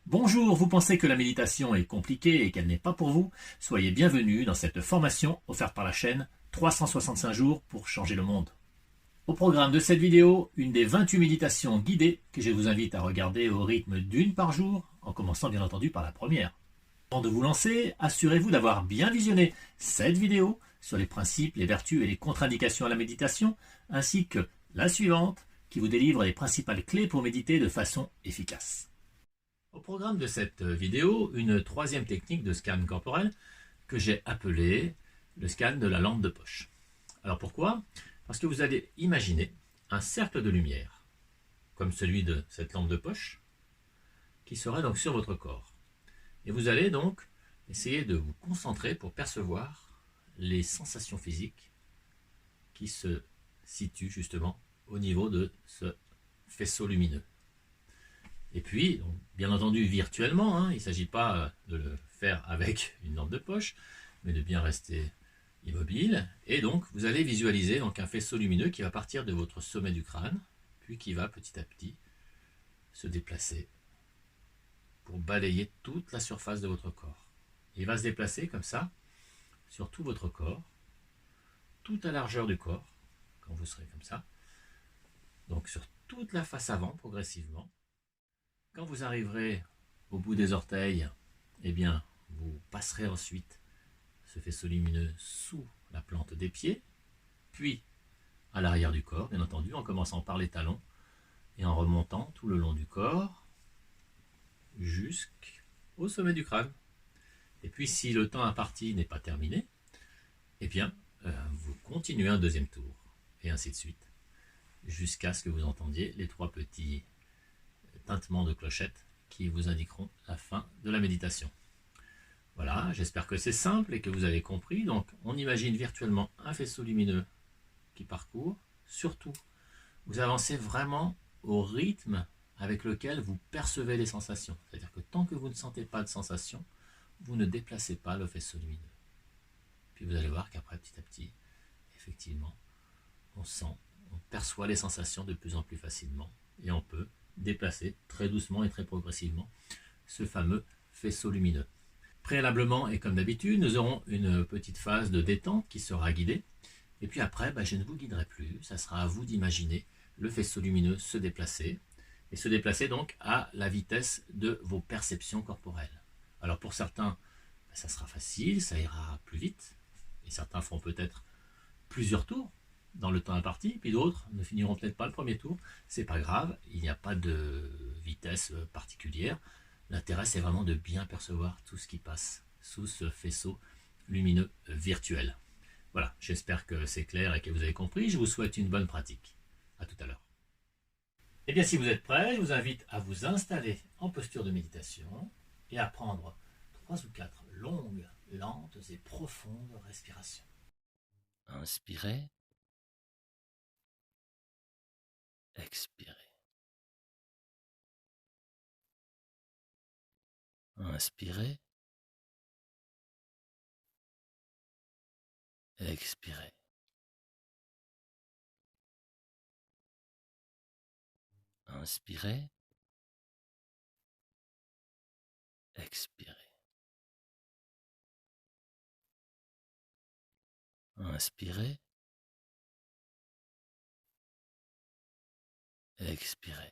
Bonjour, vous pensez que la méditation est compliquée et qu'elle n'est pas pour vous? Soyez bienvenus dans cette formation offerte par la chaîne 365 jours pour changer le monde. Au programme de cette vidéo, une des 28 méditations guidées que je vous invite à regarder au rythme d'une par jour, en commençant bien entendu par la première. Avant de vous lancer, assurez-vous d'avoir bien visionné cette vidéo sur les principes, les vertus et les contre-indications à la méditation, ainsi que la suivante qui vous délivre les principales clés pour méditer de façon efficace. Au programme de cette vidéo, une troisième technique de scan corporel que j'ai appelée le scan de la lampe de poche. Alors pourquoi? Parce que vous allez imaginer un cercle de lumière, comme celui de cette lampe de poche, qui serait donc sur votre corps. Et vous allez donc essayer de vous concentrer pour percevoir les sensations physiques qui se situent justement au niveau de ce faisceau lumineux. Et puis, donc, bien entendu, virtuellement, il ne s'agit pas de le faire avec une lampe de poche, mais de bien rester immobile. Et donc, vous allez visualiser donc, un faisceau lumineux qui va partir de votre sommet du crâne, puis qui va petit à petit se déplacer pour balayer toute la surface de votre corps. Il va se déplacer comme ça sur tout votre corps, toute la largeur du corps, quand vous serez comme ça, donc sur toute la face avant progressivement. Quand vous arriverez au bout des orteils, eh bien, vous passerez ensuite ce faisceau lumineux sous la plante des pieds, puis à l'arrière du corps, bien entendu, en commençant par les talons et en remontant tout le long du corps jusqu'au sommet du crâne. Et puis, si le temps imparti n'est pas terminé, eh bien, vous continuez un deuxième tour, et ainsi de suite, jusqu'à ce que vous entendiez les trois petits tintements de clochette qui vous indiqueront la fin de la méditation. Voilà, j'espère que c'est simple et que vous avez compris. Donc, on imagine virtuellement un faisceau lumineux qui parcourt. Surtout, vous avancez vraiment au rythme avec lequel vous percevez les sensations. C'est-à-dire que tant que vous ne sentez pas de sensation, vous ne déplacez pas le faisceau lumineux. Puis vous allez voir qu'après, petit à petit, effectivement, on sent, on perçoit les sensations de plus en plus facilement et on peut déplacer très doucement et très progressivement ce fameux faisceau lumineux. Préalablement et comme d'habitude, nous aurons une petite phase de détente qui sera guidée. Et puis après, je ne vous guiderai plus. Ça sera à vous d'imaginer le faisceau lumineux se déplacer. Et se déplacer donc à la vitesse de vos perceptions corporelles. Alors pour certains, ça sera facile, ça ira plus vite. Et certains feront peut-être plusieurs tours dans le temps imparti, puis d'autres ne finiront peut-être pas le premier tour. C'est pas grave, il n'y a pas de vitesse particulière. L'intérêt, c'est vraiment de bien percevoir tout ce qui passe sous ce faisceau lumineux virtuel. Voilà, j'espère que c'est clair et que vous avez compris. Je vous souhaite une bonne pratique. À tout à l'heure. Et bien, si vous êtes prêts, je vous invite à vous installer en posture de méditation et à prendre 3 ou 4 longues, lentes et profondes respirations. Inspirez, expirez. Inspirez, expirez. Inspirez, expirez. Inspirez, expirez.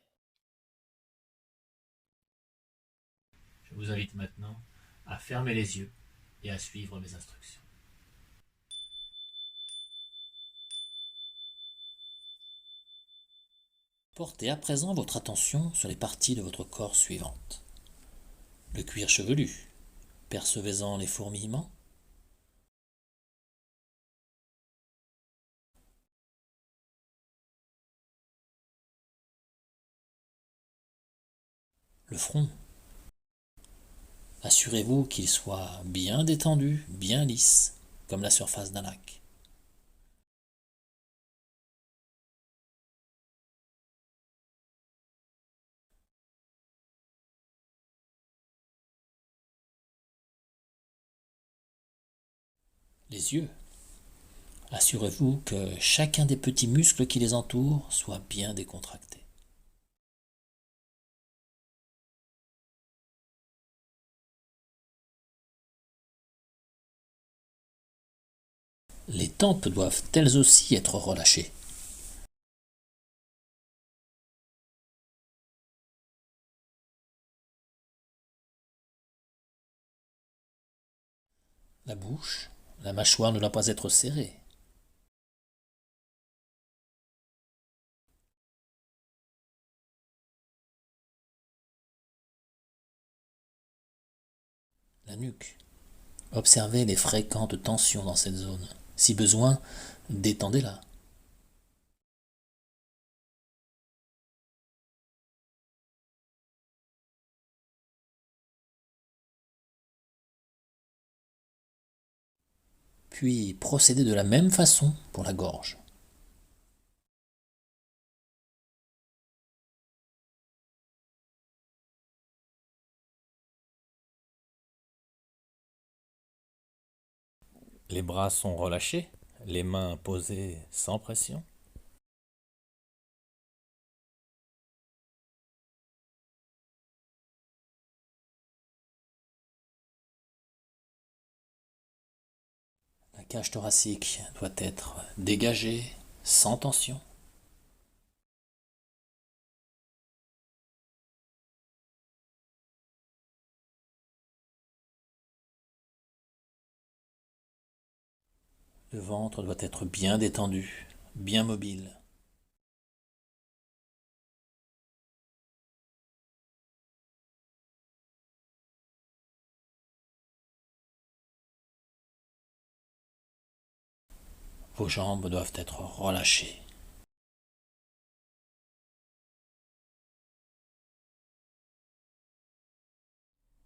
Je vous invite maintenant à fermer les yeux et à suivre mes instructions. Portez à présent votre attention sur les parties de votre corps suivantes. Le cuir chevelu, percevez-en les fourmillements. Le front, assurez-vous qu'il soit bien détendu, bien lisse, comme la surface d'un lac. Les yeux, assurez-vous que chacun des petits muscles qui les entourent soit bien décontracté. Les tentes doivent elles aussi être relâchées. La bouche, la mâchoire ne doit pas être serrée. La nuque. Observez les fréquentes tensions dans cette zone. Si besoin, détendez-la. Puis procédez de la même façon pour la gorge. Les bras sont relâchés, les mains posées sans pression. La cage thoracique doit être dégagée, sans tension. Le ventre doit être bien détendu, bien mobile. Vos jambes doivent être relâchées.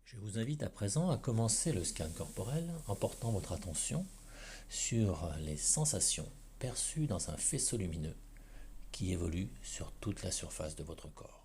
Je vous invite à présent à commencer le scan corporel en portant votre attention sur les sensations perçues dans un faisceau lumineux qui évolue sur toute la surface de votre corps.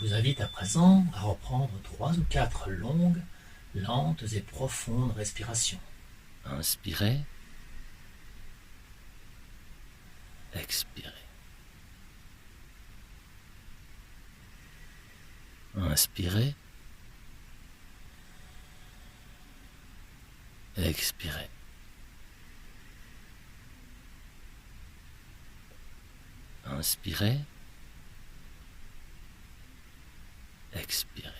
vous invite à présent à reprendre 3 ou 4 longues, lentes et profondes respirations. Inspirez. Expirez. Inspirez. Expirez. Inspirez. Expirez.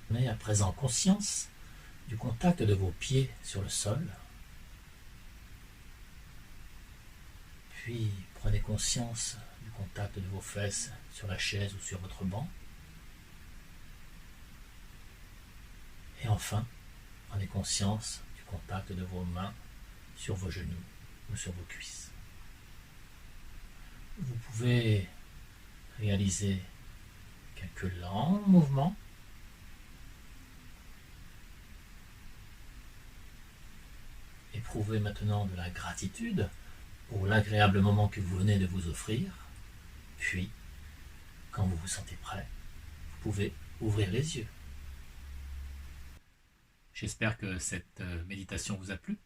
Prenez à présent conscience du contact de vos pieds sur le sol. Puis prenez conscience du contact de vos fesses sur la chaise ou sur votre banc. Et enfin, prenez conscience du contact de vos mains sur vos genoux ou sur vos cuisses. Vous pouvez réaliser quelques lents mouvements. Éprouvez maintenant de la gratitude pour l'agréable moment que vous venez de vous offrir. Puis, quand vous vous sentez prêt, vous pouvez ouvrir les yeux. J'espère que cette méditation vous a plu.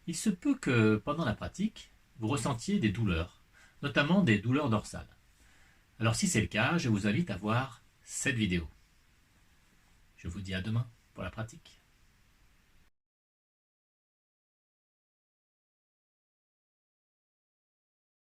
Il se peut que pendant la pratique, vous ressentiez des douleurs, notamment des douleurs dorsales. Alors si c'est le cas, je vous invite à voir cette vidéo. Je vous dis à demain pour la pratique.